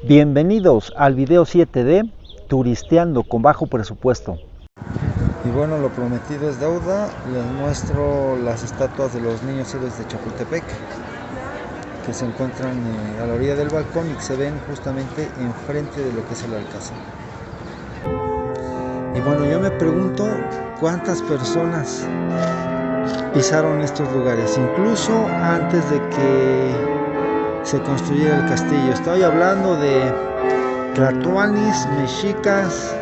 Bienvenidos al video 7D, turisteando con bajo presupuesto. Y bueno, lo prometido es deuda. Les muestro las estatuas de los niños héroes de Chapultepec, que se encuentran a la orilla del balcón y que se ven justamente enfrente de lo que es el Alcázar. Y bueno, yo me pregunto cuántas personas pisaron estos lugares, incluso antes de que se construyera el castillo. Estoy hablando de tlatoanis, mexicas,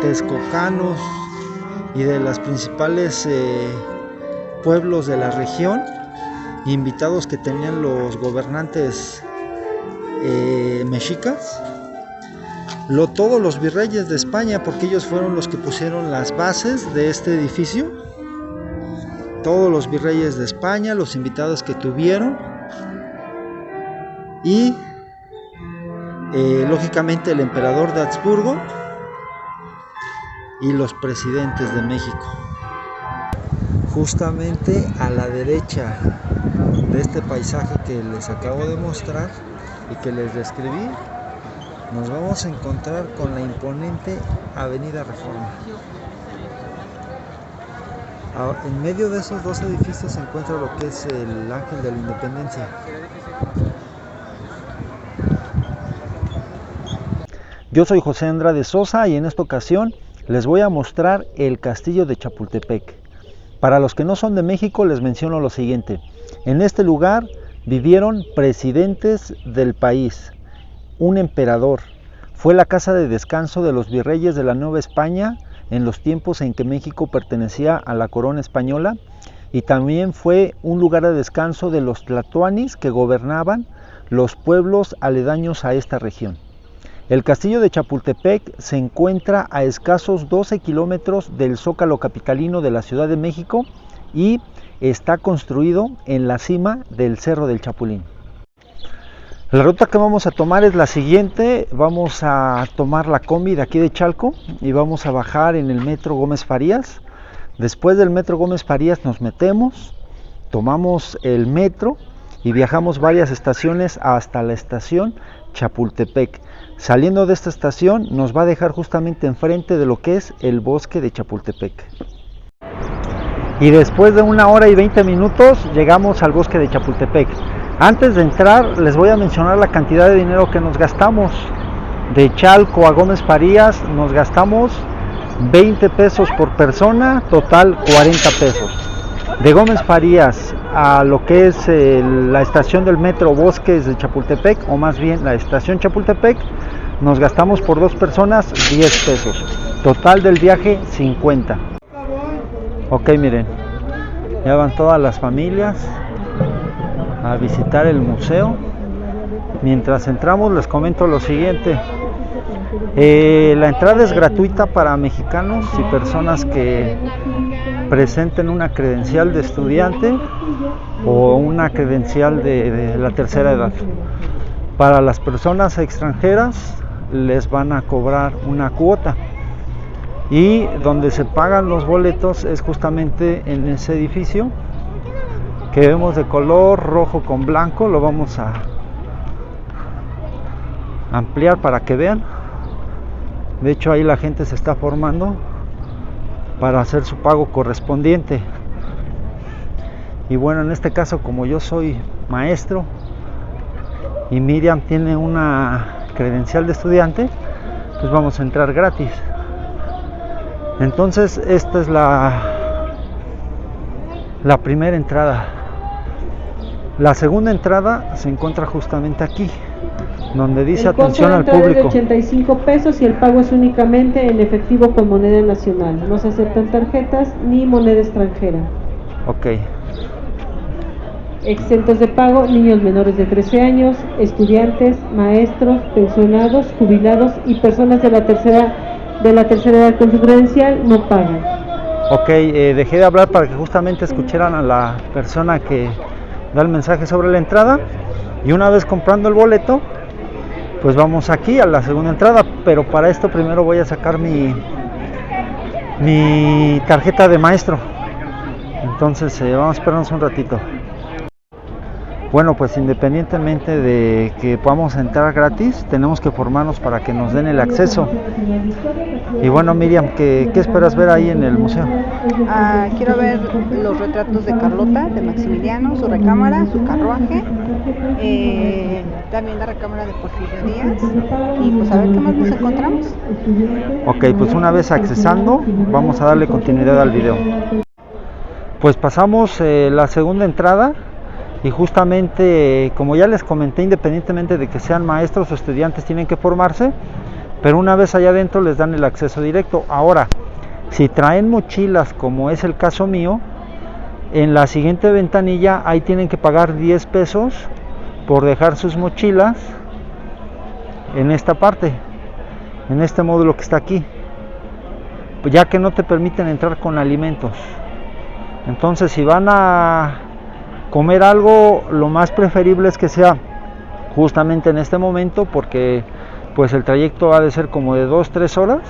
texcocanos y de los principales pueblos de la región, invitados que tenían los gobernantes mexicas, todos los virreyes de España, porque ellos fueron los que pusieron las bases de este edificio. Todos los virreyes de España, los invitados que tuvieron, y lógicamente el emperador de Habsburgo y los presidentes de México. Justamente a la derecha de este paisaje que les acabo de mostrar y que les describí, nos vamos a encontrar con la imponente Avenida Reforma. En medio de esos dos edificios se encuentra lo que es el Ángel de la Independencia. Yo soy José Andrade Sosa y en esta ocasión les voy a mostrar el castillo de Chapultepec. Para los que no son de México les menciono lo siguiente: en este lugar vivieron presidentes del país, un emperador, fue la casa de descanso de los virreyes de la Nueva España en los tiempos en que México pertenecía a la corona española, y también fue un lugar de descanso de los tlatoanis que gobernaban los pueblos aledaños a esta región. El castillo de Chapultepec se encuentra a escasos 12 kilómetros del Zócalo capitalino de la Ciudad de México y está construido en la cima del Cerro del Chapulín. La ruta que vamos a tomar es la siguiente: vamos a tomar la combi de aquí de Chalco y vamos a bajar en el metro Gómez Farías. Después del metro Gómez Farías nos metemos, tomamos el metro y viajamos varias estaciones hasta la estación Chapultepec. Saliendo de esta estación nos va a dejar justamente enfrente de lo que es el bosque de Chapultepec. Y después de 1 hora y 20 minutos llegamos al bosque de Chapultepec. Antes de entrar les voy a mencionar la cantidad de dinero que nos gastamos. De Chalco a Gómez Farías nos gastamos 20 pesos por persona, total 40 pesos. De Gómez Farías a lo que es la estación del metro Bosques de Chapultepec, o más bien la estación Chapultepec, nos gastamos por 2 personas 10 pesos. Total del viaje 50. Ok, miren, ya van todas las familias a visitar el museo. Mientras entramos les comento lo siguiente: la entrada es gratuita para mexicanos y personas que presenten una credencial de estudiante o una credencial de la tercera edad. Para las personas extranjeras les van a cobrar una cuota, y donde se pagan los boletos es justamente en ese edificio que vemos de color rojo con blanco. Lo vamos a ampliar para que vean. De hecho, ahí la gente se está formando para hacer su pago correspondiente. Y bueno, en este caso, como yo soy maestro y Miriam tiene una credencial de estudiante, pues vamos a entrar gratis. Entonces esta es la primera entrada. La segunda entrada se encuentra justamente aquí, donde dice atención al público. El costo de entrada es de 85 pesos y el pago es únicamente en efectivo con moneda nacional. No se aceptan tarjetas ni moneda extranjera. Ok. Exentos de pago: niños menores de 13 años, estudiantes, maestros, pensionados, jubilados y personas de la tercera edad con su credencial no pagan. Ok, dejé de hablar para que justamente escucharan a la persona que da el mensaje sobre la entrada. Y una vez comprando el boleto, pues vamos aquí a la segunda entrada, pero para esto primero voy a sacar mi tarjeta de maestro. Entonces vamos a esperarnos un ratito. Bueno, pues independientemente de que podamos entrar gratis, tenemos que formarnos para que nos den el acceso. Y bueno, Miriam, ¿qué esperas ver ahí en el museo? Quiero ver los retratos de Carlota, de Maximiliano, su recámara, su carruaje, también la recámara de Porfirio Díaz, y pues a ver qué más nos encontramos. Ok, pues una vez accesando, vamos a darle continuidad al video. Pues pasamos la segunda entrada. Y justamente, como ya les comenté, independientemente de que sean maestros o estudiantes, tienen que formarse, pero una vez allá adentro les dan el acceso directo. Ahora, si traen mochilas, como es el caso mío, en la siguiente ventanilla, ahí tienen que pagar 10 pesos por dejar sus mochilas en esta parte, en este módulo que está aquí, ya que no te permiten entrar con alimentos. Entonces, si van a comer algo, lo más preferible es que sea justamente en este momento, porque pues el trayecto ha de ser como de 2-3 horas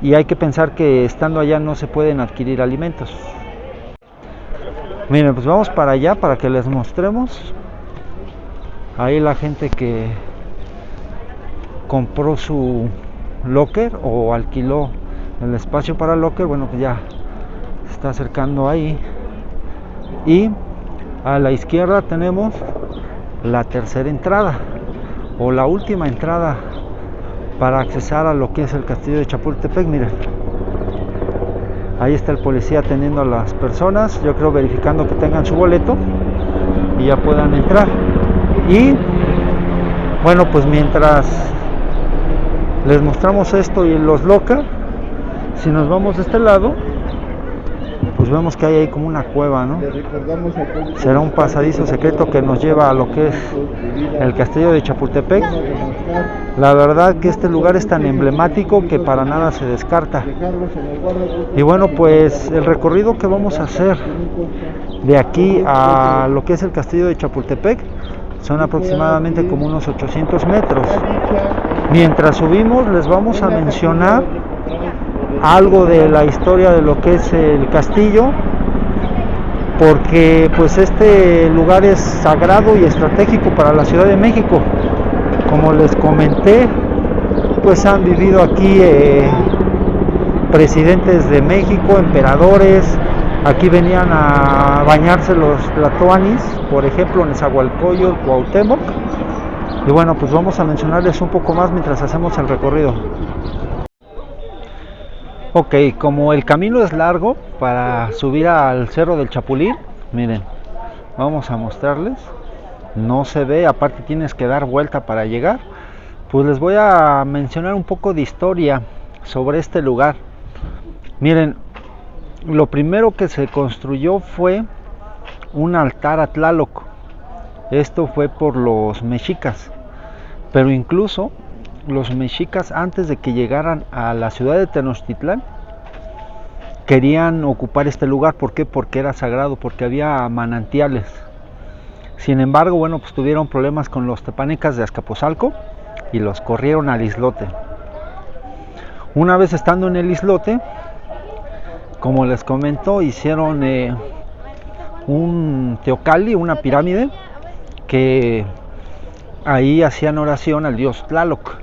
y hay que pensar que estando allá no se pueden adquirir alimentos. Miren, pues vamos para allá para que les mostremos. Ahí la gente que compró su locker o alquiló el espacio para locker, bueno, pues ya se está acercando ahí. Y a la izquierda tenemos la tercera entrada o la última entrada para accesar a lo que es el castillo de Chapultepec. Miren, ahí está el policía atendiendo a las personas, yo creo verificando que tengan su boleto y ya puedan entrar. Y bueno, pues mientras les mostramos esto y los locker, si nos vamos de este lado, pues vemos que hay ahí como una cueva, ¿no? Será un pasadizo secreto que nos lleva a lo que es el castillo de Chapultepec. La verdad que este lugar es tan emblemático que para nada se descarta. Y bueno, pues el recorrido que vamos a hacer de aquí a lo que es el castillo de Chapultepec son aproximadamente como unos 800 metros. Mientras subimos les vamos a mencionar algo de la historia de lo que es el castillo, porque pues este lugar es sagrado y estratégico para la Ciudad de México. Como les comenté, pues han vivido aquí presidentes de México, emperadores. Aquí venían a bañarse los tlatoanis, por ejemplo Nezahualcóyotl, Cuauhtémoc. Y bueno, pues vamos a mencionarles un poco más mientras hacemos el recorrido. Ok, como el camino es largo para subir al Cerro del Chapulín, miren, vamos a mostrarles. No se ve, aparte tienes que dar vuelta para llegar. Pues les voy a mencionar un poco de historia sobre este lugar. Miren, lo primero que se construyó fue un altar a Tlaloc. Esto fue por los mexicas, pero incluso los mexicas, antes de que llegaran a la ciudad de Tenochtitlán, querían ocupar este lugar. ¿Por qué? Porque era sagrado, porque había manantiales. Sin embargo, bueno, pues tuvieron problemas con los tepanecas de Azcapotzalco y los corrieron al islote. Una vez estando en el islote, como les comento, hicieron un teocalli, una pirámide, que ahí hacían oración al dios Tlaloc,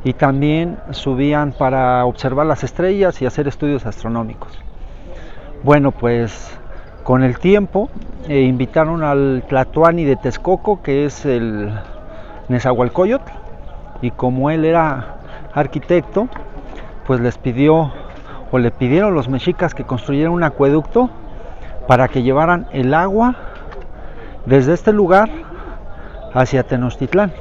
y también subían para observar las estrellas y hacer estudios astronómicos. Bueno, pues con el tiempo invitaron al tlatoani de Texcoco, que es el Nezahualcóyotl, y como él era arquitecto, pues le pidieron los mexicas que construyeran un acueducto para que llevaran el agua desde este lugar hacia Tenochtitlán.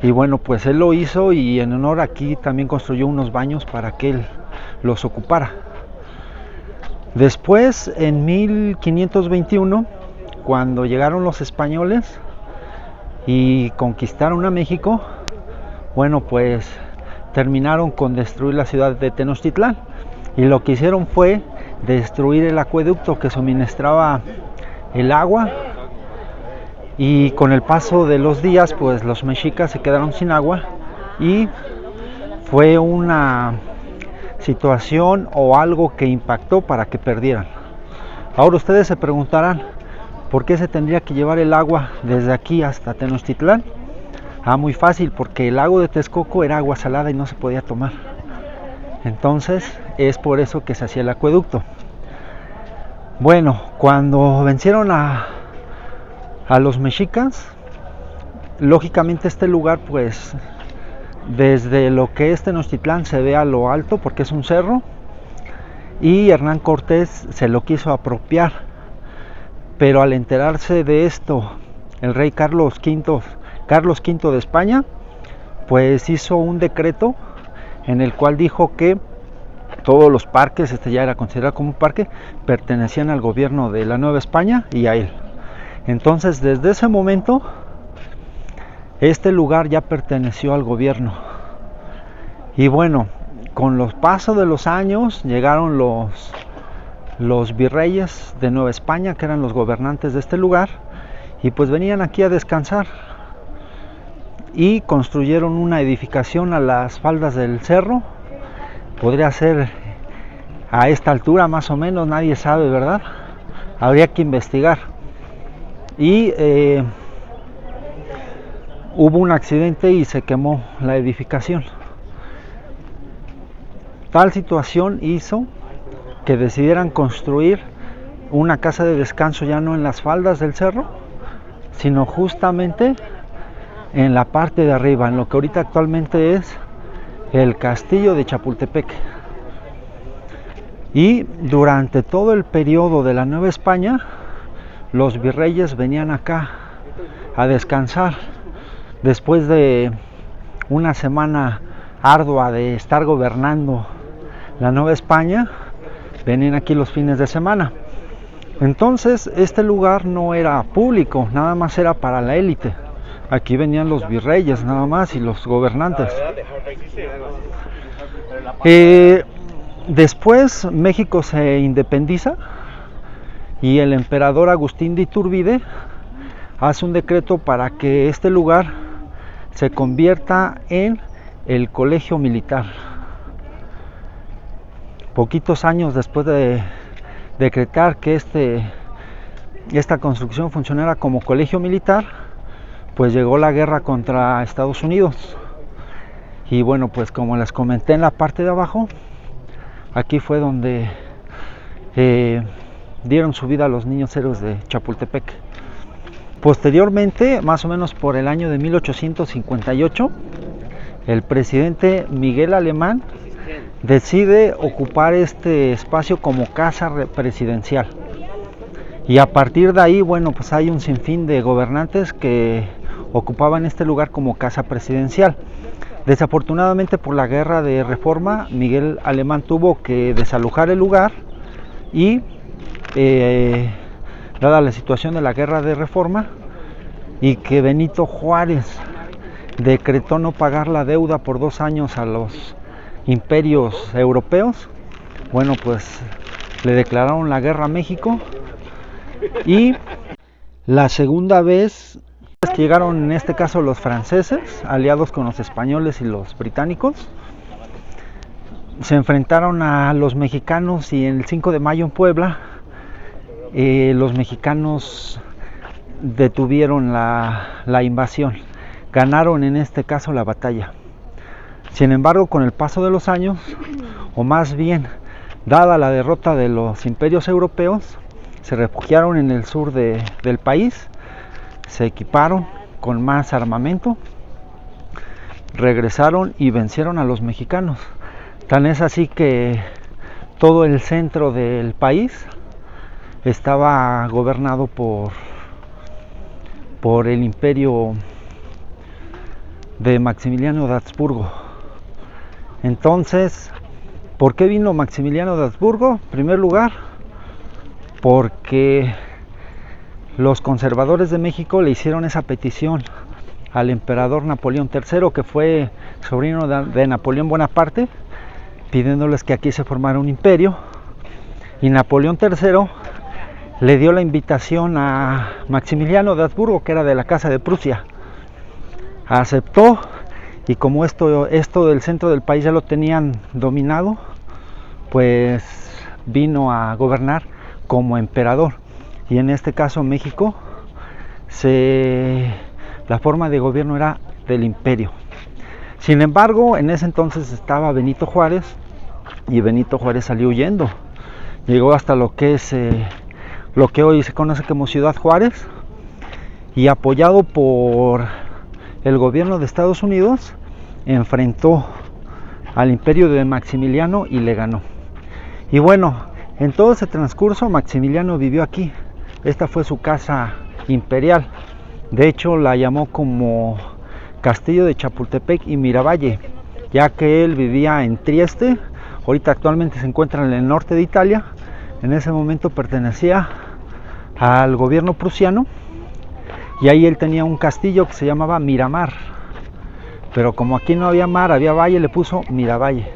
Y bueno, pues él lo hizo, y en honor aquí también construyó unos baños para que él los ocupara. Después, en 1521, cuando llegaron los españoles y conquistaron a México, bueno, pues terminaron con destruir la ciudad de Tenochtitlán, y lo que hicieron fue destruir el acueducto que suministraba el agua. Y con el paso de los días, pues los mexicas se quedaron sin agua, y fue una situación o algo que impactó para que perdieran. Ahora ustedes se preguntarán, ¿Por qué se tendría que llevar el agua desde aquí hasta Tenochtitlán? Muy fácil, porque el lago de Texcoco era agua salada y no se podía tomar. Entonces es por eso que se hacía el acueducto. Bueno, cuando vencieron a los mexicas, lógicamente este lugar, pues desde lo que es Tenochtitlán se ve a lo alto porque es un cerro, y Hernán Cortés se lo quiso apropiar, pero al enterarse de esto el rey Carlos V de España, pues hizo un decreto en el cual dijo que todos los parques, este ya era considerado como un parque, pertenecían al gobierno de la Nueva España y a él. Entonces desde ese momento este lugar ya perteneció al gobierno. Y bueno, con los pasos de los años llegaron los virreyes de Nueva España, que eran los gobernantes de este lugar, y pues venían aquí a descansar y construyeron una edificación a las faldas del cerro. Podría ser a esta altura más o menos, nadie sabe, ¿verdad? Habría que investigar. Y hubo un accidente y se quemó la edificación. Tal situación hizo que decidieran construir una casa de descanso ya no en las faldas del cerro, sino justamente en la parte de arriba, en lo que ahorita actualmente es el castillo de Chapultepec. Y durante todo el periodo de la Nueva España, los virreyes venían acá a descansar después de una semana ardua de estar gobernando la Nueva España. Venían aquí los fines de semana. Entonces este lugar no era público, nada más era para la élite. Aquí venían los virreyes nada más y los gobernantes. Después México se independiza y el emperador Agustín de Iturbide hace un decreto para que este lugar se convierta en el colegio militar. Poquitos años después de decretar que esta construcción funcionara como colegio militar, pues llegó la guerra contra Estados Unidos. Y bueno, pues como les comenté en la parte de abajo, aquí fue donde dieron su vida a los niños héroes de Chapultepec. Posteriormente, más o menos por el año de 1858, el presidente Miguel Alemán decide ocupar este espacio como casa presidencial. Y a partir de ahí, bueno, pues hay un sinfín de gobernantes que ocupaban este lugar como casa presidencial. Desafortunadamente, por la guerra de Reforma, Miguel Alemán tuvo que desalojar el lugar y dada la situación de la guerra de Reforma y que Benito Juárez decretó no pagar la deuda por 2 años a los imperios europeos, bueno, pues le declararon la guerra a México. Y la segunda vez que llegaron, en este caso los franceses, aliados con los españoles y los británicos, se enfrentaron a los mexicanos, y el 5 de mayo en Puebla los mexicanos detuvieron la invasión, ganaron en este caso la batalla. Sin embargo, con el paso de los años, o más bien dada la derrota de los imperios europeos, se refugiaron en el sur del país, se equiparon con más armamento, regresaron y vencieron a los mexicanos. Tan es así que todo el centro del país estaba gobernado por el imperio de Maximiliano de Habsburgo. Entonces, ¿por qué vino Maximiliano de Habsburgo? En primer lugar, porque los conservadores de México le hicieron esa petición al emperador Napoleón III, que fue sobrino de Napoleón Bonaparte, pidiéndoles que aquí se formara un imperio. Y Napoleón III le dio la invitación a Maximiliano de Habsburgo, que era de la Casa de Prusia. Aceptó, y como esto del centro del país ya lo tenían dominado, pues vino a gobernar como emperador. y en este caso México, la forma de gobierno era del imperio. Sin embargo, en ese entonces estaba Benito Juárez, y Benito Juárez salió huyendo. Llegó hasta lo que hoy se conoce como Ciudad Juárez, y apoyado por el gobierno de Estados Unidos, enfrentó al imperio de Maximiliano y le ganó. Y bueno, en todo ese transcurso Maximiliano vivió aquí. Esta fue su casa imperial. De hecho, la llamó como Castillo de Chapultepec y Miravalle, ya que él vivía en Trieste. Ahorita actualmente se encuentra en el norte de Italia. En ese momento pertenecía al gobierno prusiano, y ahí él tenía un castillo que se llamaba Miramar, pero como aquí no había mar, había valle, le puso Miravalle.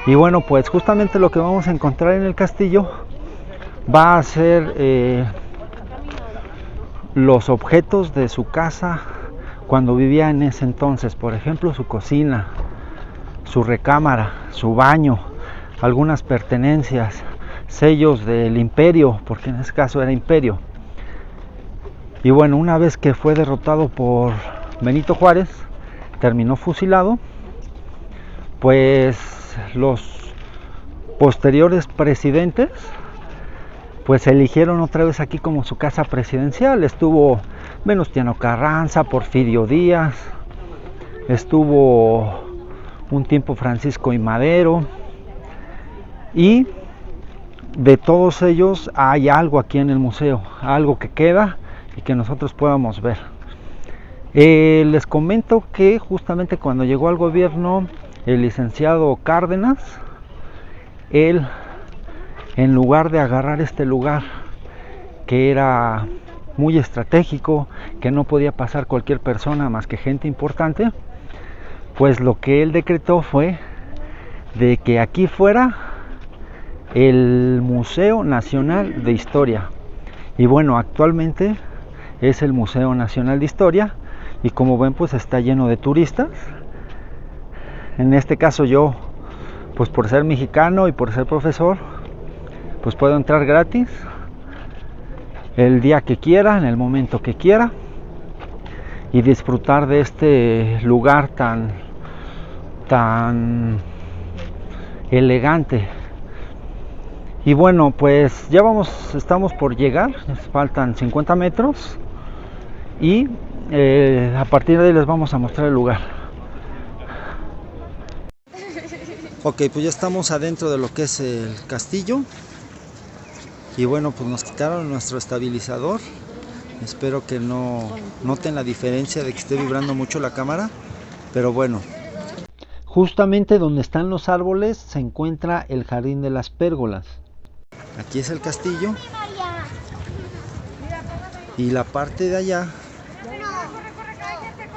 Y bueno, pues justamente lo que vamos a encontrar en el castillo va a ser los objetos de su casa cuando vivía en ese entonces. Por ejemplo, su cocina, su recámara, su baño, algunas pertenencias, sellos del imperio, porque en ese caso era imperio. Y bueno, una vez que fue derrotado por Benito Juárez, terminó fusilado, pues los posteriores presidentes pues eligieron otra vez aquí como su casa presidencial. Estuvo Venustiano Carranza, Porfirio Díaz, estuvo un tiempo Francisco I. Madero, y de todos ellos hay algo aquí en el museo, algo que queda y que nosotros podamos ver. Les comento que justamente cuando llegó al gobierno el licenciado Cárdenas, él, en lugar de agarrar este lugar que era muy estratégico, que no podía pasar cualquier persona más que gente importante, pues lo que él decretó fue de que aquí fuera el Museo Nacional de Historia. Y bueno, actualmente es el Museo Nacional de Historia, y como ven, pues está lleno de turistas. En este caso yo, pues por ser mexicano y por ser profesor, pues puedo entrar gratis el día que quiera, en el momento que quiera, y disfrutar de este lugar tan elegante. Y bueno, pues ya estamos por llegar, nos faltan 50 metros, y a partir de ahí les vamos a mostrar el lugar. Ok, pues ya estamos adentro de lo que es el castillo. Y bueno, pues nos quitaron nuestro estabilizador. Espero que no noten la diferencia de que esté vibrando mucho la cámara, pero bueno. Justamente donde están los árboles se encuentra el jardín de las pérgolas. Aquí es el castillo, y la parte de allá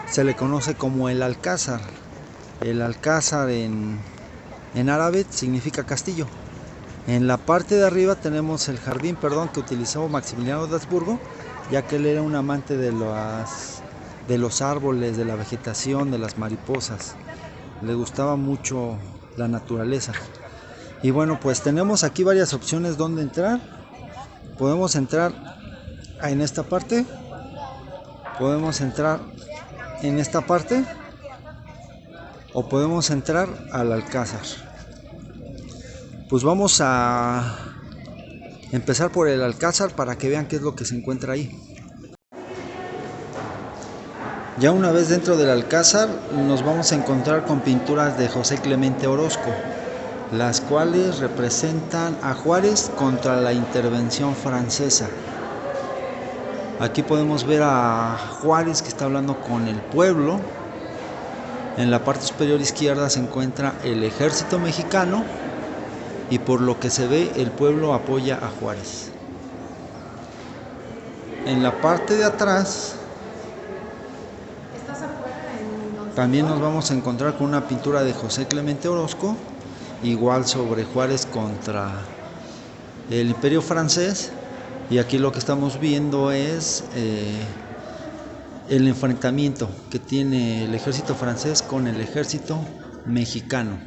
se le conoce como el Alcázar. El Alcázar en árabe significa castillo. En la parte de arriba tenemos el jardín, que utilizó Maximiliano de Habsburgo, ya que él era un amante de los árboles, de la vegetación, de las mariposas. Le gustaba mucho la naturaleza. Y bueno, pues tenemos aquí varias opciones donde entrar. Podemos entrar en esta parte, podemos entrar en esta parte, o podemos entrar al Alcázar. Pues vamos a empezar por el Alcázar para que vean qué es lo que se encuentra ahí. Ya una vez dentro del Alcázar nos vamos a encontrar con pinturas de José Clemente Orozco, las cuales representan a Juárez contra la intervención francesa. Aquí podemos ver a Juárez que está hablando con el pueblo. En la parte superior izquierda se encuentra el ejército mexicano, y por lo que se ve el pueblo apoya a Juárez. En la parte de atrás también nos vamos a encontrar con una pintura de José Clemente Orozco, igual sobre Juárez contra el Imperio francés. Y aquí lo que estamos viendo es el enfrentamiento que tiene el ejército francés con el ejército mexicano.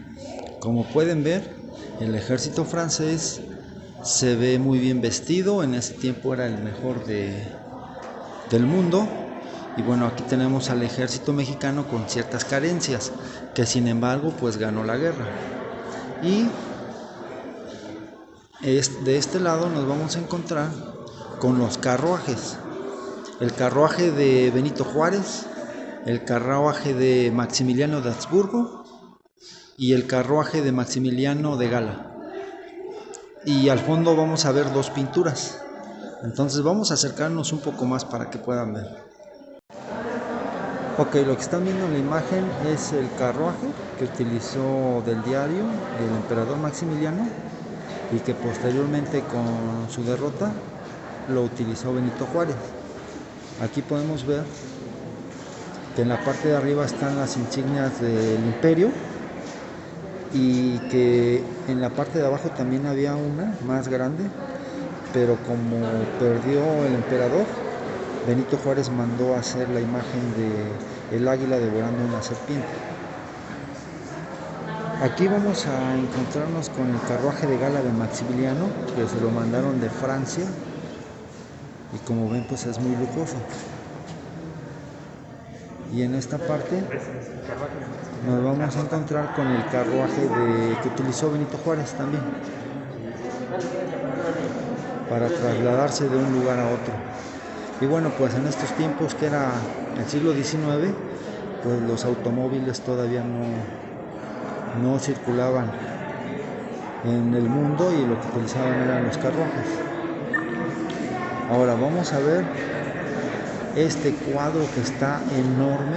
Como pueden ver, el ejército francés Se ve muy bien vestido, en ese tiempo era el mejor del mundo. Y bueno, aquí tenemos al ejército mexicano con ciertas carencias, que sin embargo pues ganó la guerra. Y de este lado nos vamos a encontrar con los carruajes. El carruaje de Benito Juárez, el carruaje de Maximiliano de Habsburgo y el carruaje de Maximiliano de Gala. Y al fondo vamos a ver dos pinturas. Entonces vamos a acercarnos un poco más para que puedan ver. Ok, lo que están viendo en la imagen es el carruaje que utilizó del diario el emperador Maximiliano y que posteriormente con su derrota lo utilizó Benito Juárez. Aquí podemos ver que en la parte de arriba están las insignias del imperio y que en la parte de abajo también había una más grande, pero como perdió el emperador, Benito Juárez mandó a hacer la imagen de el águila devorando una serpiente. Aquí vamos a encontrarnos con el carruaje de gala de Maximiliano, que se lo mandaron de Francia y como ven pues es muy lujoso. Y en esta parte nos vamos a encontrar con el carruaje que utilizó Benito Juárez también para trasladarse de un lugar a otro. Y bueno, pues en estos tiempos que era el siglo XIX, pues los automóviles todavía no circulaban en el mundo y lo que utilizaban eran los carruajes. Ahora vamos a ver este cuadro que está enorme,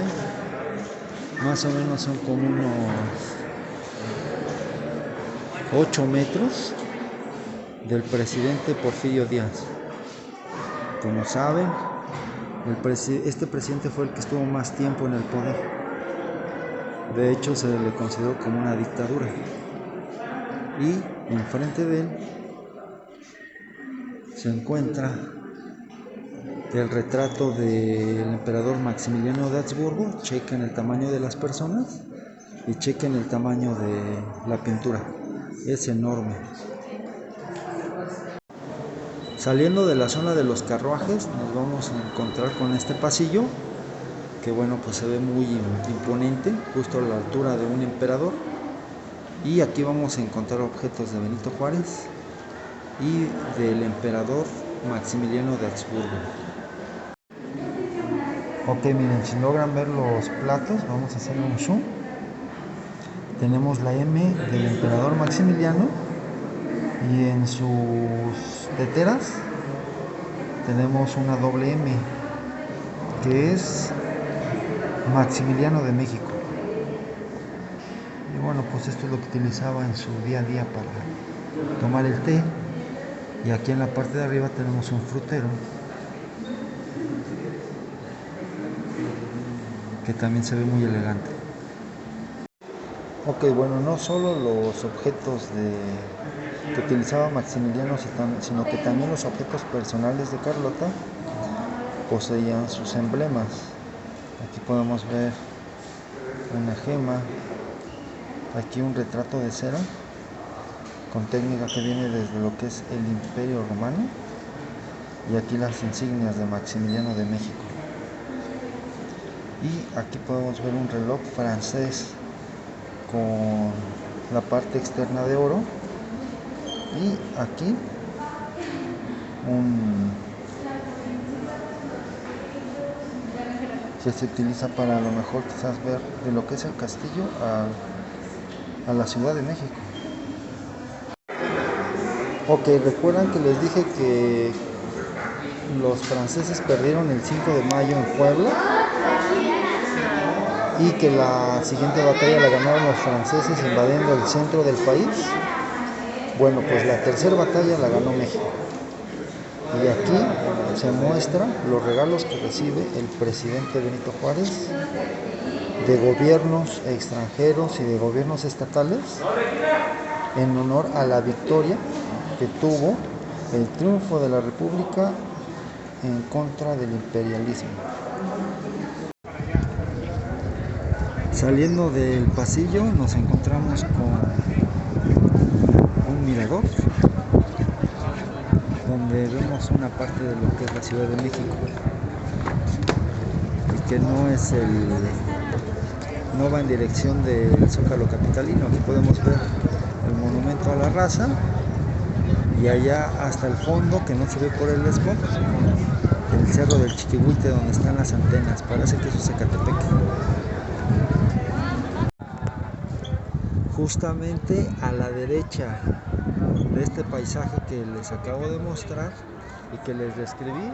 más o menos son como unos 8 metros, del presidente Porfirio Díaz. Como saben, este presidente fue el que estuvo más tiempo en el poder. De hecho, se le consideró como una dictadura. Y enfrente de él se encuentra el retrato del emperador Maximiliano de Habsburgo. Chequen el tamaño de las personas y chequen el tamaño de la pintura. Es enorme. Saliendo de la zona de los carruajes nos vamos a encontrar con este pasillo que bueno pues se ve muy imponente, justo a la altura de un emperador. Y aquí vamos a encontrar objetos de Benito Juárez y del emperador Maximiliano de Habsburgo. Ok, miren, si logran ver los platos, vamos a hacer un zoom. Tenemos la M del emperador Maximiliano y en sus teteras tenemos una doble M que es Maximiliano de México. Y bueno, pues esto es lo que utilizaba en su día a día para tomar el té. Y aquí en la parte de arriba tenemos un frutero que también se ve muy elegante. Ok, bueno, no solo los objetos que utilizaba Maximiliano, sino que también los objetos personales de Carlota poseían sus emblemas. Aquí podemos ver una gema, aquí un retrato de cera con técnica que viene desde lo que es el Imperio Romano, y aquí las insignias de Maximiliano de México. Y aquí podemos ver un reloj francés con la parte externa de oro, y aquí que se utiliza para a lo mejor quizás ver de lo que es el castillo a la Ciudad de México. Ok, recuerdan que les dije que los franceses perdieron el 5 de mayo en Puebla y que la siguiente batalla la ganaron los franceses invadiendo el centro del país. Bueno, pues la tercera batalla la ganó México. Y aquí se muestra los regalos que recibe el presidente Benito Juárez de gobiernos extranjeros y de gobiernos estatales en honor a la victoria que tuvo el triunfo de la República en contra del imperialismo. Saliendo del pasillo nos encontramos con un mirador donde vemos una parte de lo que es la Ciudad de México, y que no va en dirección del Zócalo capitalino. Aquí podemos ver el monumento a la raza, y allá hasta el fondo, que no se ve por el smog, el cerro del Chiquihuite, donde están las antenas. Parece que eso es Ecatepec. Justamente a la derecha de este paisaje que les acabo de mostrar y que les describí,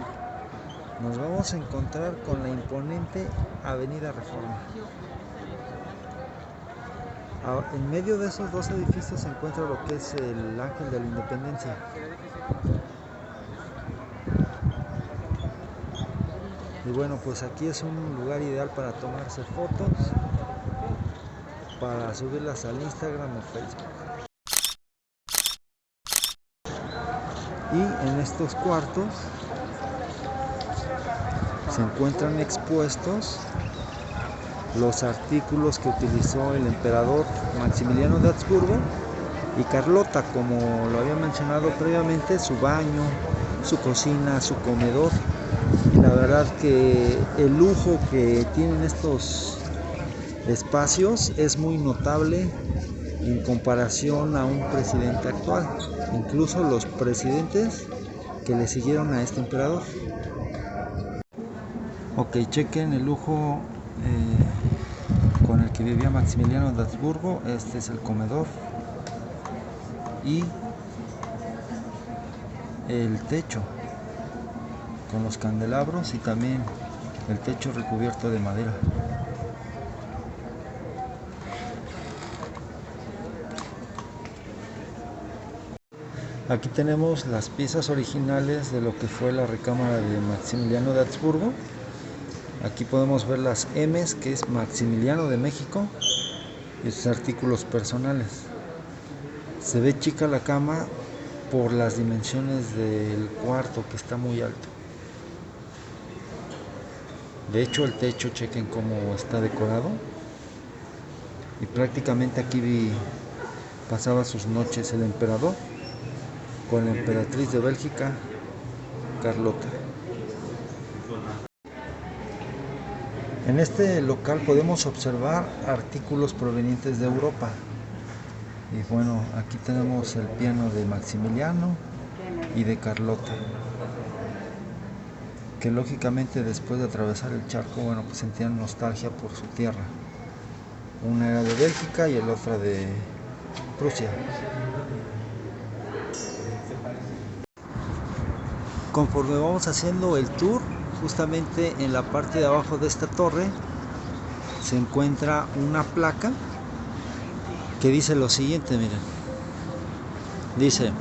nos vamos a encontrar con la imponente Avenida Reforma. En medio de esos dos edificios se encuentra lo que es el Ángel de la Independencia. Y bueno, pues aquí es un lugar ideal para tomarse fotos, para subirlas al Instagram o Facebook. Y en estos cuartos se encuentran expuestos los artículos que utilizó el emperador Maximiliano de Habsburgo y Carlota, como lo había mencionado previamente, su baño, su cocina, su comedor. Y la verdad que el lujo que tienen estos espacios es muy notable en comparación a un presidente actual, incluso los presidentes que le siguieron a este emperador. Ok, chequen el lujo con el que vivía Maximiliano de Habsburgo. Este es el comedor y el techo con los candelabros, y también el techo recubierto de madera. Aquí tenemos las piezas originales de lo que fue la recámara de Maximiliano de Habsburgo. Aquí podemos ver las M's, que es Maximiliano de México, y sus artículos personales. Se ve chica la cama por las dimensiones del cuarto, que está muy alto. De hecho, el techo, chequen cómo está decorado, y prácticamente aquí pasaba sus noches el emperador con la emperatriz de Bélgica, Carlota. En este local podemos observar artículos provenientes de Europa. Y bueno, aquí tenemos el piano de Maximiliano y de Carlota, que lógicamente después de atravesar el charco, bueno, pues sentían nostalgia por su tierra. Una era de Bélgica y el otra de Prusia. Conforme vamos haciendo el tour, justamente en la parte de abajo de esta torre se encuentra una placa que dice lo siguiente, miren. Dice: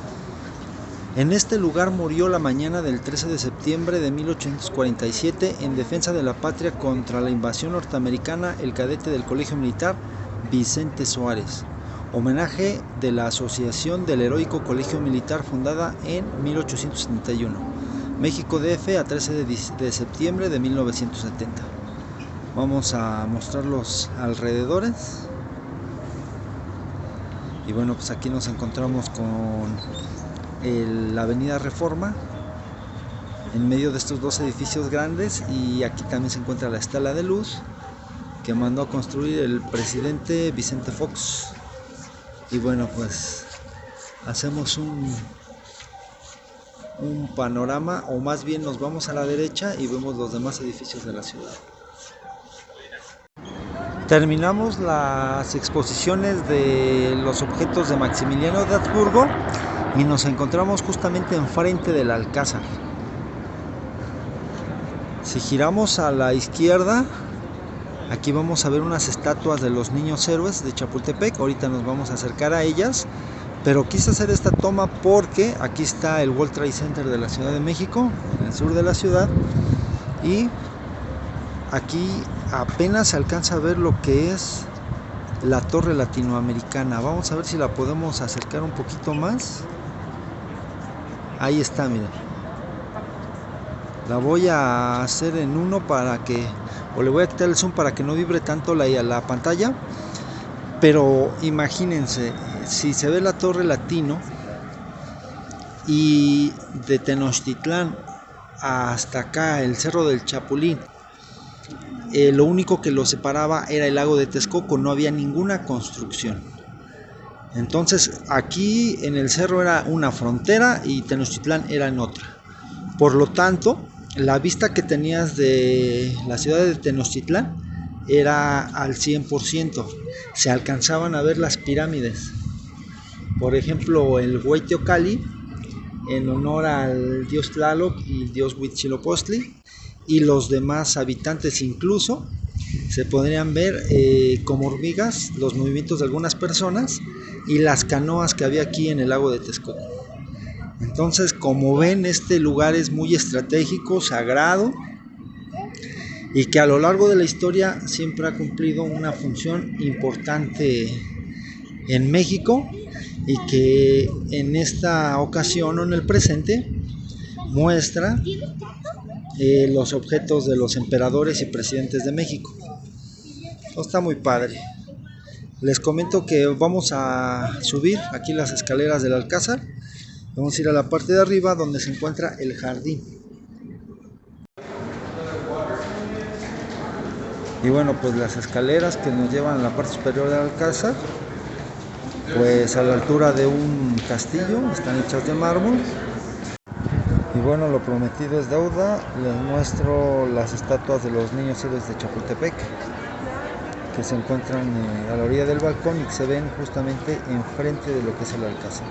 en este lugar murió la mañana del 13 de septiembre de 1847 en defensa de la patria contra la invasión norteamericana el cadete del Colegio Militar Vicente Suárez. Homenaje de la Asociación del Heroico Colegio Militar, fundada en 1871. México DF, a 13 de septiembre de 1970. Vamos a mostrar los alrededores. Y bueno, pues aquí nos encontramos con la Avenida Reforma, en medio de estos dos edificios grandes, y aquí también se encuentra la Estela de Luz que mandó a construir el presidente Vicente Fox. Y bueno, pues hacemos un panorama, o más bien nos vamos a la derecha y vemos los demás edificios de la ciudad. Terminamos las exposiciones de los objetos de Maximiliano de Habsburgo y nos encontramos justamente enfrente del Alcázar. Si giramos a la izquierda, aquí vamos a ver unas estatuas de los niños héroes de Chapultepec. Ahorita nos vamos a acercar a ellas, pero quise hacer esta toma porque aquí está el World Trade Center de la Ciudad de México, en el sur de la ciudad, y aquí apenas se alcanza a ver lo que es la Torre Latinoamericana. Vamos a ver si la podemos acercar un poquito más. Ahí está, miren. La voy a hacer en uno para que, o le voy a quitar el zoom para que no vibre tanto la pantalla. Pero imagínense, si se ve la Torre Latino, y de Tenochtitlán hasta acá, el Cerro del Chapulín, lo único que lo separaba era el lago de Texcoco, no había ninguna construcción. Entonces aquí en el cerro era una frontera y Tenochtitlán era en otra. Por lo tanto, la vista que tenías de la ciudad de Tenochtitlán era al 100%. Se alcanzaban a ver las pirámides. Por ejemplo, el Hueyteocalli, en honor al dios Tlaloc y el dios Huitzilopochtli, y los demás habitantes incluso se podrían ver como hormigas los movimientos de algunas personas y las canoas que había aquí en el lago de Texcoco. Entonces, como ven, este lugar es muy estratégico, sagrado, y que a lo largo de la historia siempre ha cumplido una función importante en México, y que en esta ocasión o en el presente muestra los objetos de los emperadores y presidentes de México. Está muy padre. Les comento que vamos a subir aquí las escaleras del Alcázar. Vamos a ir a la parte de arriba donde se encuentra el jardín. Y bueno, pues las escaleras que nos llevan a la parte superior del Alcázar, pues a la altura de un castillo, están hechas de mármol. Y bueno, lo prometido es deuda. Les muestro las estatuas de los niños héroes de Chapultepec, que se encuentran a la orilla del balcón y que se ven justamente enfrente de lo que es el Alcázar.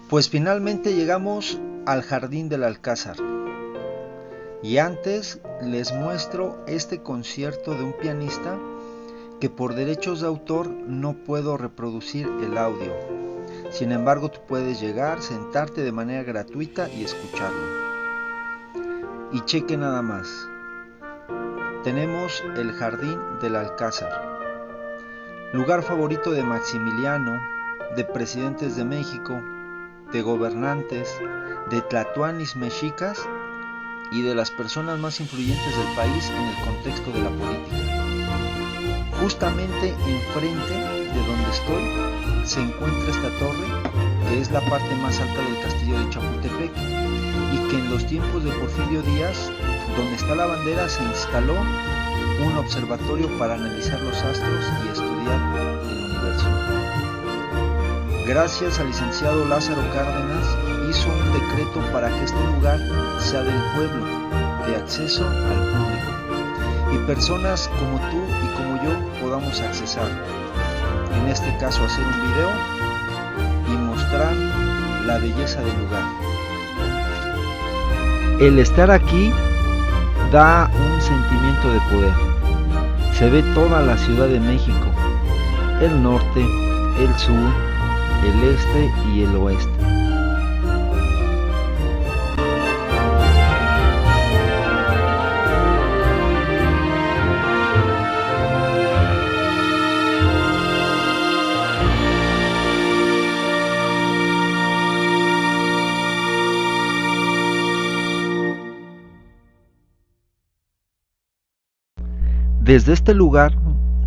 Pues finalmente llegamos al jardín del Alcázar. Y antes les muestro este concierto de un pianista que por derechos de autor no puedo reproducir el audio. Sin embargo, tú puedes llegar, sentarte de manera gratuita y escucharlo. Y cheque nada más. Tenemos el jardín del Alcázar, lugar favorito de Maximiliano, de presidentes de México, de gobernantes, de tlatoanis mexicas y de las personas más influyentes del país en el contexto de la política. Justamente enfrente de donde estoy se encuentra esta torre, que es la parte más alta del castillo de Chapultepec, y que en los tiempos de Porfirio Díaz, donde está la bandera, se instaló un observatorio para analizar los astros y estudiar el universo. Gracias al licenciado Lázaro Cárdenas, hizo un decreto para que este lugar sea del pueblo, de acceso al público, y personas como tú y como yo podamos accesar. En este caso, hacer un video y mostrar la belleza del lugar. El estar aquí da un sentimiento de poder. Se ve toda la Ciudad de México, el norte, el sur, el este y el oeste. Desde este lugar,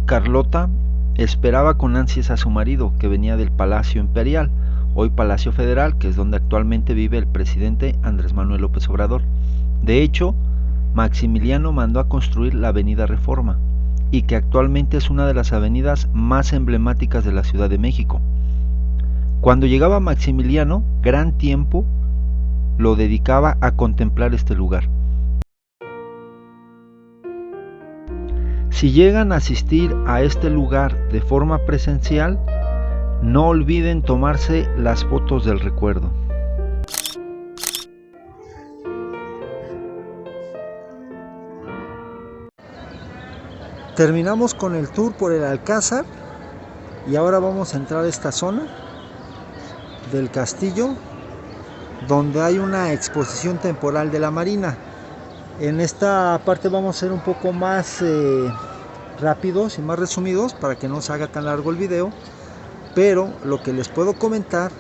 Carlota esperaba con ansias a su marido, que venía del Palacio Imperial, hoy Palacio Federal, que es donde actualmente vive el presidente Andrés Manuel López Obrador. De hecho, Maximiliano mandó a construir la Avenida Reforma, y que actualmente es una de las avenidas más emblemáticas de la Ciudad de México. Cuando llegaba Maximiliano, gran tiempo lo dedicaba a contemplar este lugar. Si llegan a asistir a este lugar de forma presencial, no olviden tomarse las fotos del recuerdo. Terminamos con el tour por el Alcázar y ahora vamos a entrar a esta zona del castillo, donde hay una exposición temporal de la Marina. En esta parte vamos a ser un poco más rápidos y más resumidos para que no se haga tan largo el video, pero lo que les puedo comentar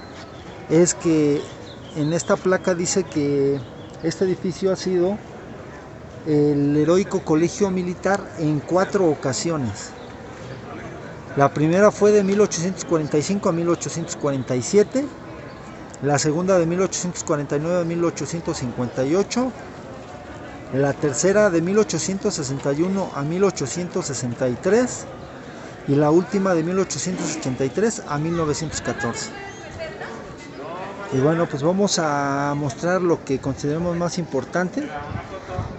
es que en esta placa dice que este edificio ha sido el heroico colegio militar en 4 ocasiones. La primera fue de 1845 a 1847, la segunda de 1849 a 1858, la tercera de 1861 a 1863 y la última de 1883 a 1914. Y bueno, pues vamos a mostrar lo que consideramos más importante,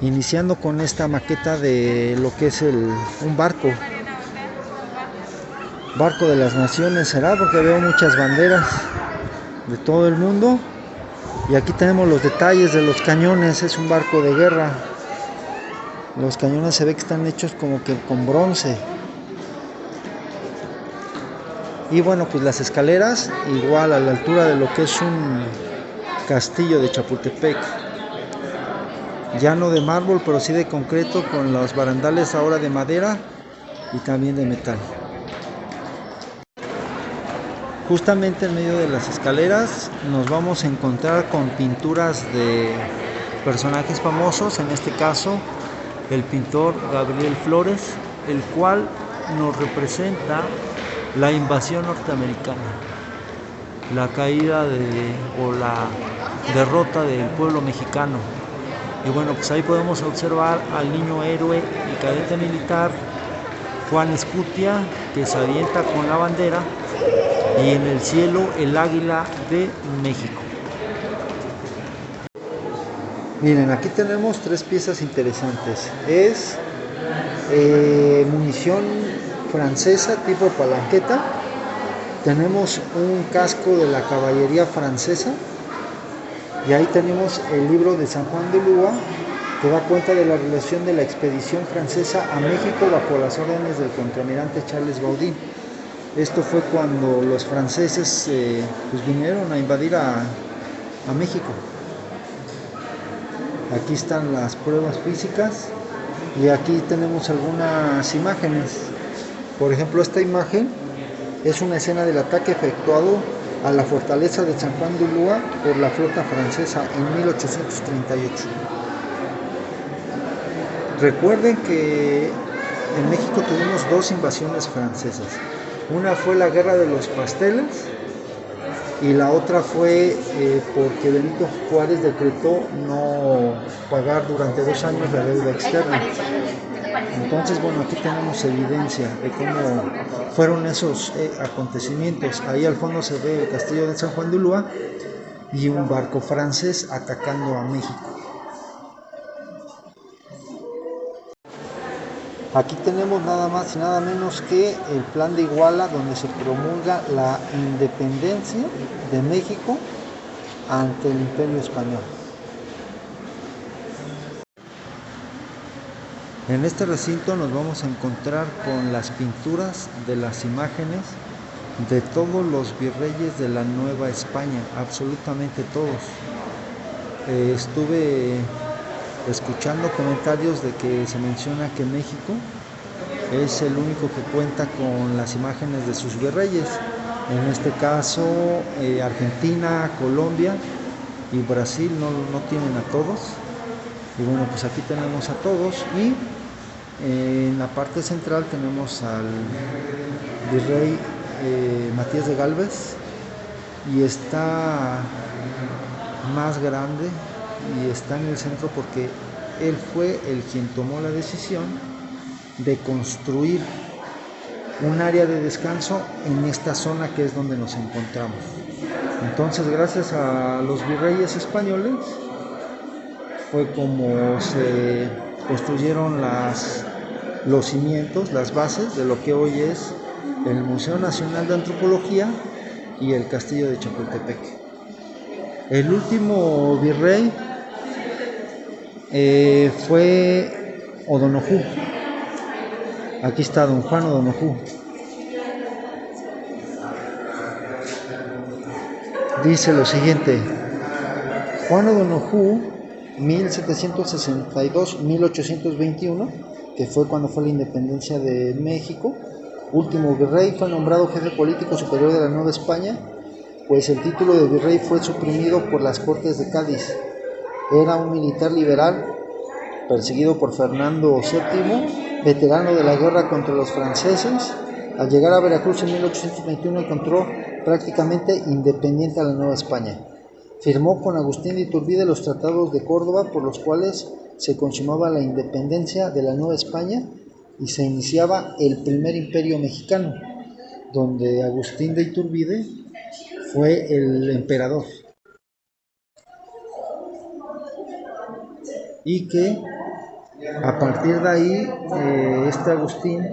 iniciando con esta maqueta de lo que es un barco de las naciones, será porque veo muchas banderas de todo el mundo. Y aquí tenemos los detalles de los cañones. Es un barco de guerra. Los cañones se ve que están hechos como que con bronce. Y bueno, pues las escaleras igual a la altura de lo que es un castillo de Chapultepec, ya no de mármol pero sí de concreto, con los barandales ahora de madera y también de metal. Justamente en medio de las escaleras nos vamos a encontrar con pinturas de personajes famosos, en este caso el pintor Gabriel Flores, el cual nos representa la invasión norteamericana, la caída o la derrota del pueblo mexicano. Y bueno, pues ahí podemos observar al niño héroe y cadete militar Juan Escutia, que se avienta con la bandera, y en el cielo el águila de México. Miren, aquí tenemos tres piezas interesantes. Es munición francesa tipo palanqueta. Tenemos un casco de la caballería francesa. Y ahí tenemos el libro de San Juan de Ulúa, que da cuenta de la relación de la expedición francesa a México bajo las órdenes del contraalmirante Charles Baudin. Esto fue cuando los franceses pues vinieron a invadir a México. Aquí están las pruebas físicas y aquí tenemos algunas imágenes. Por ejemplo, esta imagen es una escena del ataque efectuado a la fortaleza de San Juan de Ulúa por la flota francesa en 1838. Recuerden que en México tuvimos dos invasiones francesas. Una fue la Guerra de los Pasteles y la otra fue porque Benito Juárez decretó no pagar durante 2 años la deuda externa. Entonces, bueno, aquí tenemos evidencia de cómo fueron esos acontecimientos. Ahí al fondo se ve el castillo de San Juan de Ulúa y un barco francés atacando a México. Aquí tenemos nada más y nada menos que el Plan de Iguala, donde se promulga la independencia de México ante el Imperio Español. En este recinto nos vamos a encontrar con las pinturas de las imágenes de todos los virreyes de la Nueva España, absolutamente todos. Estuve escuchando comentarios de que se menciona que México es el único que cuenta con las imágenes de sus virreyes. En este caso, Argentina, Colombia y Brasil no tienen a todos. Y bueno, pues aquí tenemos a todos y en la parte central tenemos al virrey Matías de Gálvez, y está más grande y está en el centro porque él fue el quien tomó la decisión de construir un área de descanso en esta zona que es donde nos encontramos. Entonces, gracias a los virreyes españoles fue como se construyeron los cimientos, las bases de lo que hoy es el Museo Nacional de Antropología y el Castillo de Chapultepec. El último virrey fue O'Donojú. Aquí está don Juan O'Donojú. Dice lo siguiente: Juan O'Donojú, 1762-1821, que fue cuando fue la independencia de México, último virrey, fue nombrado jefe político superior de la Nueva España, pues el título de virrey fue suprimido por las Cortes de Cádiz. Era un militar liberal, perseguido por Fernando VII, veterano de la guerra contra los franceses, Al llegar a Veracruz en 1821 encontró prácticamente independiente a la Nueva España. Firmó con Agustín de Iturbide los tratados de Córdoba por los cuales se consumaba la independencia de la Nueva España y se iniciaba el primer imperio mexicano, donde Agustín de Iturbide fue el emperador. Y que a partir de ahí, Agustín,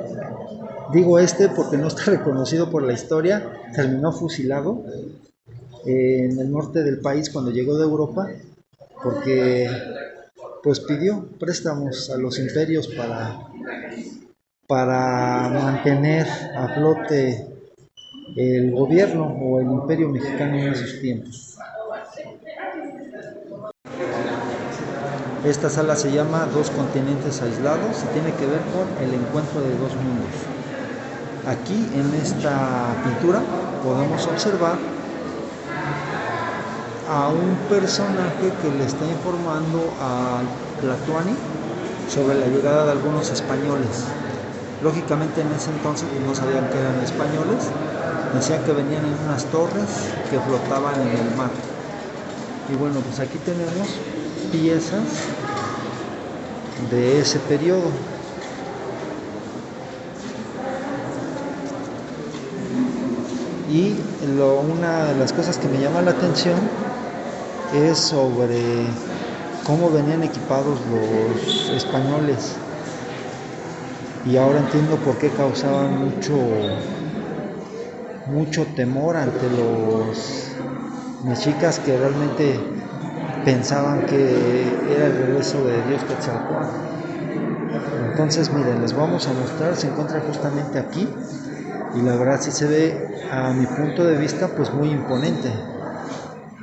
digo porque no está reconocido por la historia, terminó fusilado en el norte del país cuando llegó de Europa, porque pues pidió préstamos a los imperios para mantener a flote el gobierno o el imperio mexicano en esos tiempos. Esta sala se llama Dos continentes aislados y tiene que ver con el encuentro de dos mundos. Aquí en esta pintura podemos observar a un personaje que le está informando a Tlatoani sobre la llegada de algunos españoles. Lógicamente en ese entonces no sabían que eran españoles, decían que venían en unas torres que flotaban en el mar. Y bueno, pues aquí tenemos piezas de ese periodo. Y una de las cosas que me llama la atención es sobre cómo venían equipados los españoles. Y ahora entiendo por qué causaban mucho temor ante los mexicas, que realmente pensaban que era el regreso de Dios Quetzalcóatl. Entonces miren, les vamos a mostrar, se encuentra justamente aquí y la verdad sí se ve, a mi punto de vista, pues muy imponente.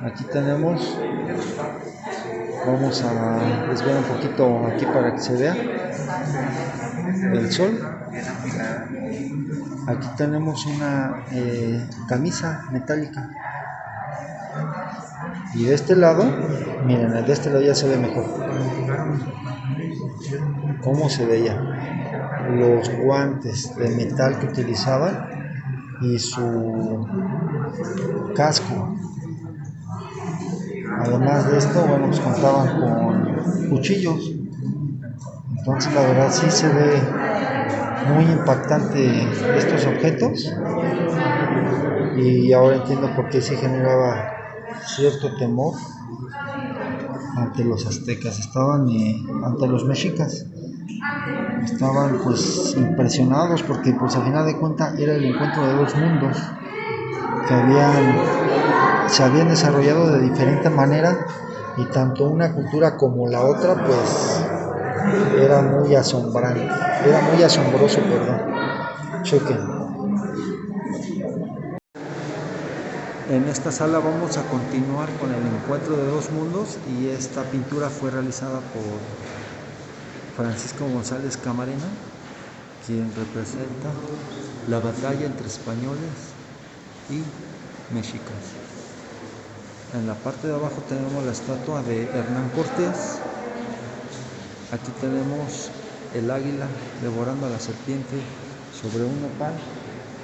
Aquí tenemos, vamos a desviar un poquito aquí para que se vea el sol. Aquí tenemos una camisa metálica. Y de este lado, miren, de este lado ya se ve mejor cómo se veía los guantes de metal que utilizaban y su casco. Además de esto, bueno, pues contaban con cuchillos. Entonces la verdad sí se ve muy impactante estos objetos, y ahora entiendo por qué se generaba cierto temor ante los aztecas, ante los mexicas. Estaban pues impresionados porque pues a final de cuentas era el encuentro de dos mundos que se habían desarrollado de diferente manera, y tanto una cultura como la otra pues era muy asombroso. Chequen. En esta sala vamos a continuar con el encuentro de dos mundos, y esta pintura fue realizada por Francisco González Camarena, quien representa la batalla entre españoles y mexicas. En la parte de abajo tenemos la estatua de Hernán Cortés. Aquí tenemos el águila devorando a la serpiente sobre un nopal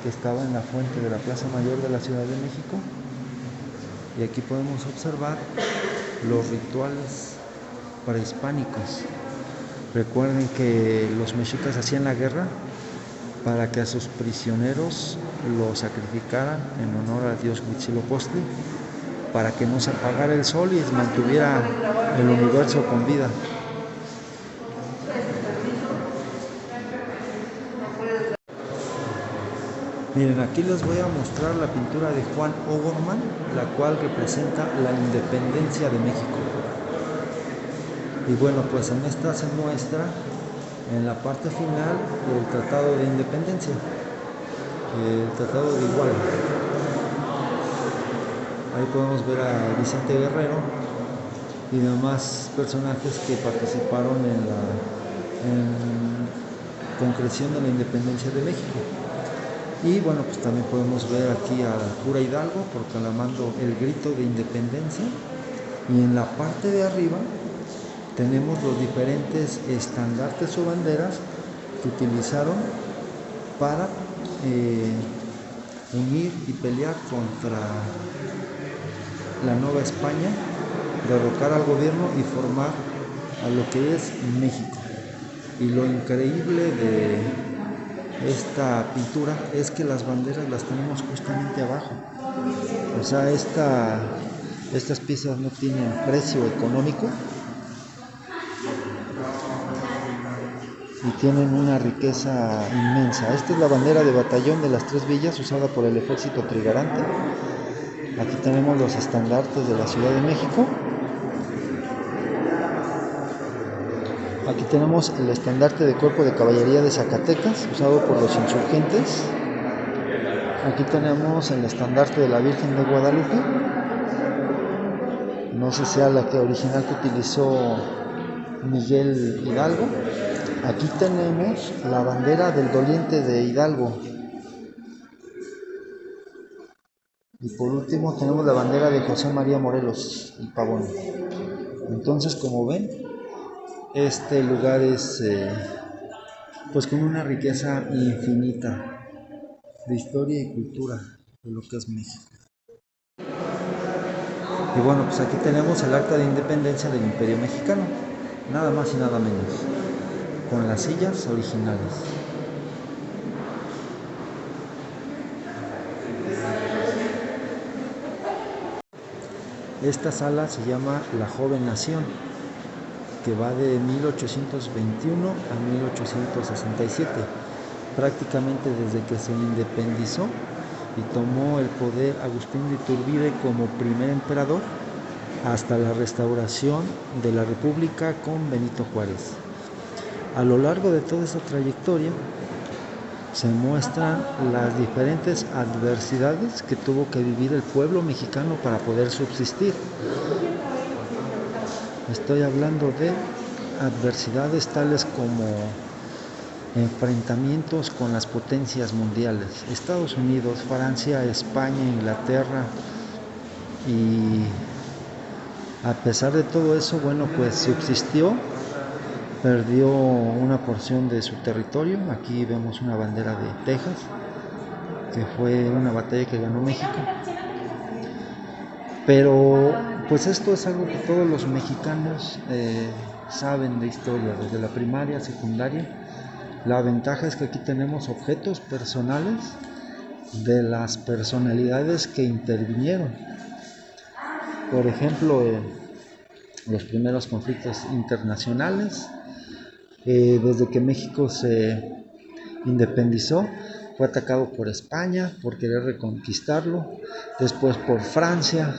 que estaba en la fuente de la Plaza Mayor de la Ciudad de México. Y aquí podemos observar los rituales prehispánicos. Recuerden que los mexicas hacían la guerra para que a sus prisioneros los sacrificaran en honor al dios Huitzilopochtli, para que no se apagara el sol y mantuviera el universo con vida. Miren, aquí les voy a mostrar la pintura de Juan O'Gorman, la cual representa la independencia de México. Y bueno, pues en esta se muestra en la parte final el Tratado de Independencia, el Tratado de Iguala. Ahí podemos ver a Vicente Guerrero y demás personajes que participaron en la concreción de la independencia de México. Y bueno, pues también podemos ver aquí al cura Hidalgo proclamando el grito de independencia, y en la parte de arriba tenemos los diferentes estandartes o banderas que utilizaron para unir y pelear contra la Nueva España, derrocar al gobierno y formar a lo que es México. Y lo increíble de esta pintura es que las banderas las tenemos justamente abajo. O sea, estas piezas no tienen precio económico y tienen una riqueza inmensa. Esta es la bandera de batallón de las Tres Villas usada por el ejército trigarante. Aquí tenemos los estandartes de la Ciudad de México. Aquí tenemos el estandarte de Cuerpo de Caballería de Zacatecas, usado por los insurgentes. Aquí tenemos el estandarte de la Virgen de Guadalupe. No sé si sea la que original que utilizó Miguel Hidalgo. Aquí tenemos la bandera del doliente de Hidalgo. Y por último tenemos la bandera de José María Morelos y Pavón. Entonces, como ven, este lugar es pues con una riqueza infinita de historia y cultura de lo que es México. Y bueno, pues aquí tenemos el Acta de Independencia del Imperio Mexicano, nada más y nada menos, con las sillas originales. Esta sala se llama La Joven Nación, que va de 1821 a 1867, prácticamente desde que se independizó y tomó el poder Agustín de Iturbide como primer emperador hasta la restauración de la República con Benito Juárez. A lo largo de toda esa trayectoria se muestran las diferentes adversidades que tuvo que vivir el pueblo mexicano para poder subsistir. Estoy hablando de adversidades tales como enfrentamientos con las potencias mundiales, Estados Unidos, Francia, España, Inglaterra, y a pesar de todo eso, bueno, pues subsistió, perdió una porción de su territorio. Aquí vemos una bandera de Texas, que fue una batalla que ganó México. Pero pues esto es algo que todos los mexicanos saben de historia, desde la primaria, secundaria. La ventaja es que aquí tenemos objetos personales de las personalidades que intervinieron. Por ejemplo, los primeros conflictos internacionales, desde que México se independizó, fue atacado por España por querer reconquistarlo, después por Francia,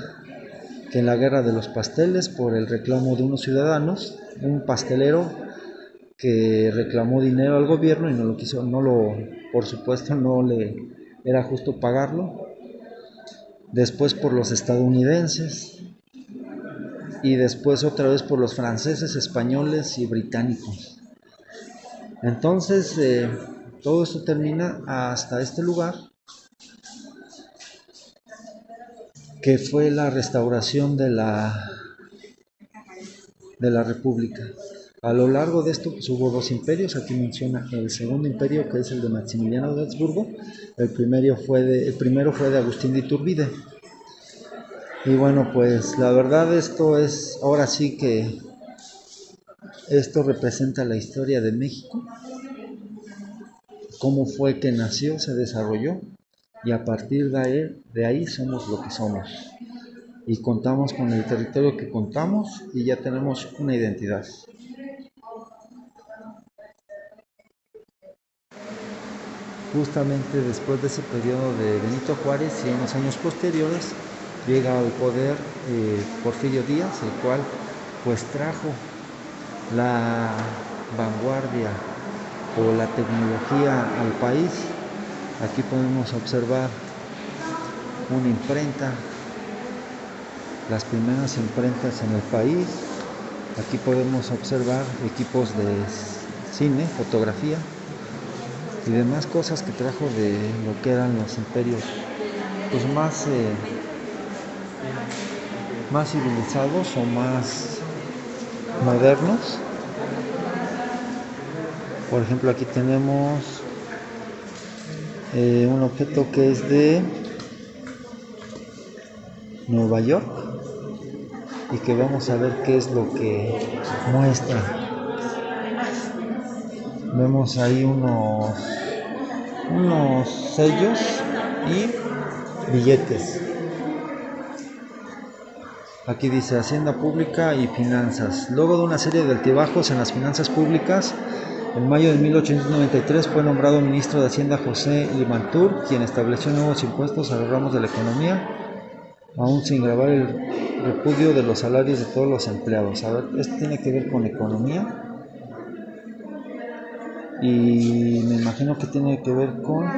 que en la guerra de los pasteles, por el reclamo de unos ciudadanos, un pastelero que reclamó dinero al gobierno y no lo quiso, por supuesto no le era justo pagarlo, después por los estadounidenses y después otra vez por los franceses, españoles y británicos. Entonces todo esto termina hasta este lugar, que fue la restauración de la República. A lo largo de esto pues, hubo dos imperios. Aquí menciona el segundo imperio, que es el de Maximiliano de Habsburgo. El primero fue de Agustín de Iturbide. Y bueno, pues la verdad ahora sí que esto representa la historia de México, cómo fue que nació, se desarrolló, y a partir de ahí somos lo que somos. Y contamos con el territorio que contamos y ya tenemos una identidad. Justamente después de ese periodo de Benito Juárez y en los años posteriores llega al poder Porfirio Díaz, el cual pues trajo la vanguardia o la tecnología al país. Aquí podemos observar una imprenta, las primeras imprentas en el país. Aquí podemos observar equipos de cine, fotografía y demás cosas que trajo de lo que eran los imperios pues más civilizados o más modernos. Por ejemplo, aquí tenemos un objeto que es de Nueva York y que vamos a ver qué es lo que muestra. Vemos ahí unos sellos y billetes. Aquí dice Hacienda Pública y Finanzas. Luego de una serie de altibajos en las finanzas públicas, en mayo de 1893 fue nombrado ministro de Hacienda José Limantur, quien estableció nuevos impuestos a los ramos de la economía, aún sin gravar el repudio de los salarios de todos los empleados. A ver, esto tiene que ver con economía y me imagino que tiene que ver con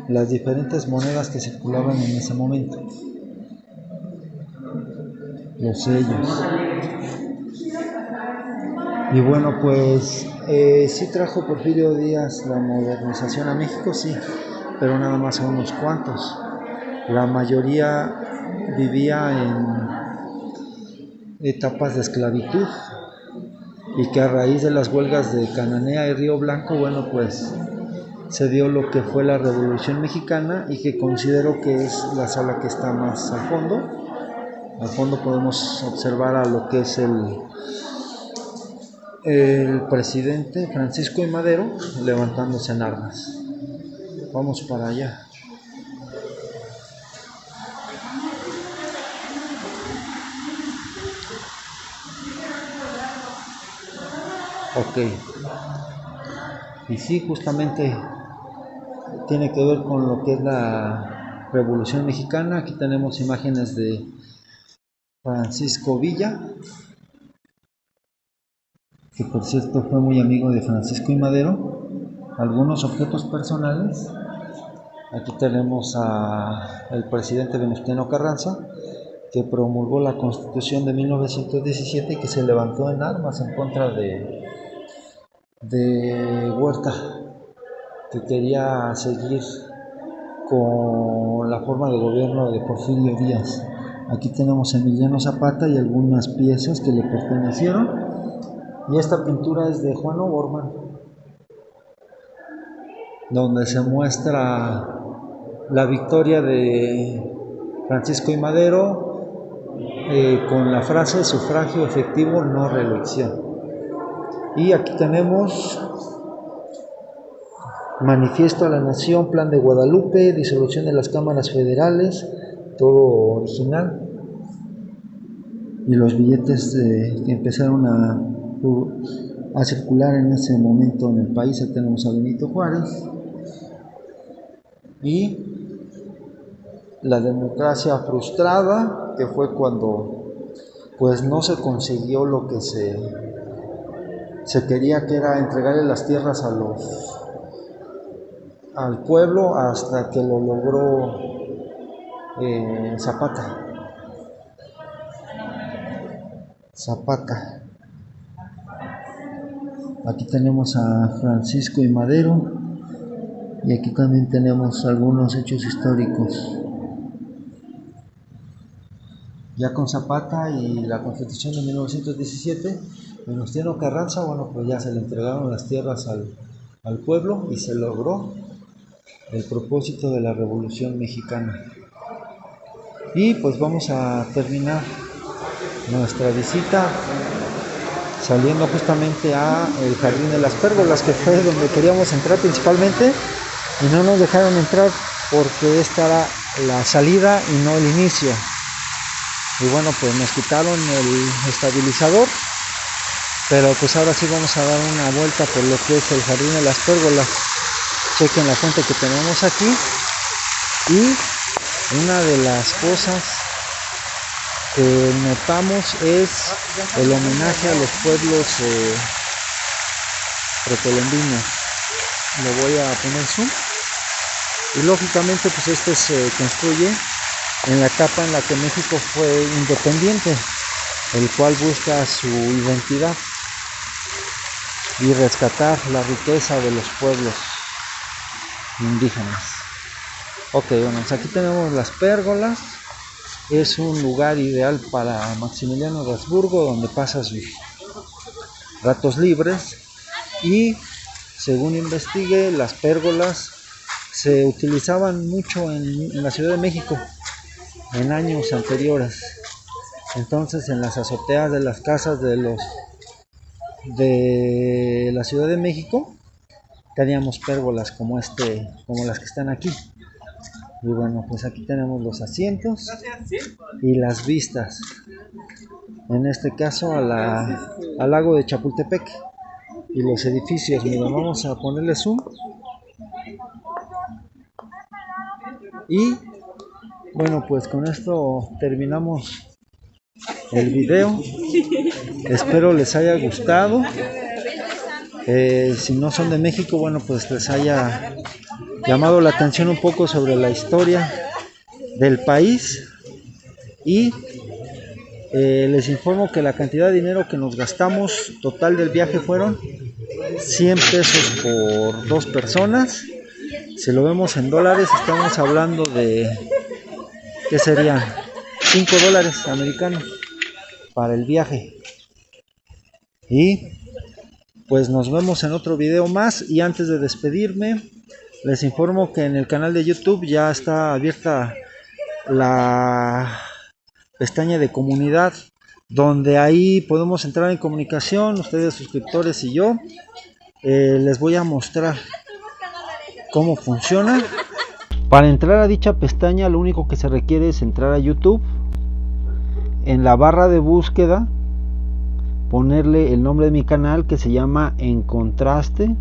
las diferentes monedas que circulaban en ese momento. Los sellos. Y bueno, pues sí trajo Porfirio Díaz la modernización a México, sí, pero nada más a unos cuantos. La mayoría vivía en etapas de esclavitud y que a raíz de las huelgas de Cananea y Río Blanco, bueno, pues se dio lo que fue la Revolución Mexicana y que considero que es la sala que está más al fondo. Al fondo podemos observar a lo que es el presidente Francisco I. Madero levantándose en armas. Vamos para allá. Ok. Y sí, justamente tiene que ver con lo que es la Revolución Mexicana. Aquí tenemos imágenes de Francisco Villa, que por cierto fue muy amigo de Francisco I. Madero. Algunos objetos personales. Aquí tenemos al presidente Venustiano Carranza, que promulgó la Constitución de 1917 y que se levantó en armas en contra de Huerta, que quería seguir con la forma de gobierno de Porfirio Díaz. Aquí tenemos a Emiliano Zapata y algunas piezas que le pertenecieron. Y esta pintura es de Juan O'Gorman, donde se muestra la victoria de Francisco I. Madero con la frase sufragio efectivo, no reelección. Y aquí tenemos Manifiesto a la Nación, Plan de Guadalupe, disolución de las cámaras federales, todo original. Y los billetes que empezaron a circular en ese momento en el país. Aquí tenemos a Benito Juárez. Y la democracia frustrada, que fue cuando pues no se consiguió lo que se quería, que era entregarle las tierras al pueblo, hasta que lo logró Zapata. Aquí tenemos a Francisco I. Madero y aquí también tenemos algunos hechos históricos. Ya con Zapata y la Constitución de 1917, Venustiano Carranza, bueno, pues ya se le entregaron las tierras al pueblo y se logró el propósito de la Revolución Mexicana. Y pues vamos a terminar nuestra visita saliendo justamente a el Jardín de las Pérgolas, que fue donde queríamos entrar principalmente y no nos dejaron entrar porque esta era la salida y no el inicio. Y bueno, pues nos quitaron el estabilizador, pero pues ahora sí vamos a dar una vuelta por lo que es el Jardín de las Pérgolas. Chequen la fuente que tenemos aquí. Y una de las cosas que notamos es el homenaje a los pueblos precolombinos. Le voy a poner zoom. Y lógicamente pues este se construye en la etapa en la que México fue independiente, el cual busca su identidad y rescatar la riqueza de los pueblos indígenas. Ok, bueno, pues aquí tenemos las pérgolas. Es un lugar ideal para Maximiliano de Habsburgo, donde pasa sus ratos libres. Y según investigué, las pérgolas se utilizaban mucho en la Ciudad de México en años anteriores. Entonces en las azoteas de las casas de la Ciudad de México teníamos pérgolas como las que están aquí. Y bueno, pues aquí tenemos los asientos y las vistas, en este caso al lago de Chapultepec y los edificios. Mira, vamos a ponerle zoom. Y bueno, pues con esto terminamos el video. Espero les haya gustado. Si no son de México, bueno, pues les haya llamado la atención un poco sobre la historia del país. Y les informo que la cantidad de dinero que nos gastamos total del viaje fueron 100 pesos por 2 personas. Si lo vemos en dólares, estamos hablando de, ¿qué serían? 5 dólares americanos para el viaje. Y pues nos vemos en otro video más. Y antes de despedirme, les informo que en el canal de YouTube ya está abierta la pestaña de comunidad, donde ahí podemos entrar en comunicación, ustedes suscriptores y yo. Les voy a mostrar cómo funciona. Para entrar a dicha pestaña, lo único que se requiere es entrar a YouTube, en la barra de búsqueda ponerle el nombre de mi canal, que se llama En Contraste,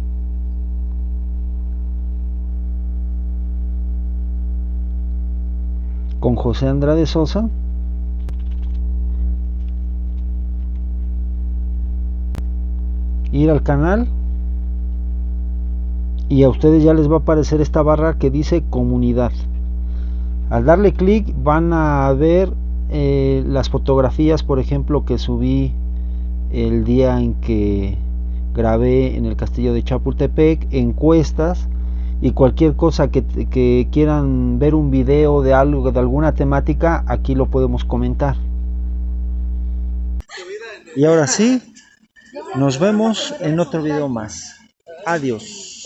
con José Andrade Sosa. Ir al canal y a ustedes ya les va a aparecer esta barra que dice comunidad. Al darle clic van a ver las fotografías, por ejemplo, que subí el día en que grabé en el castillo de Chapultepec, encuestas y cualquier cosa que quieran ver, un video de algo, de alguna temática, aquí lo podemos comentar. Y ahora sí, nos vemos en otro video más. Adiós.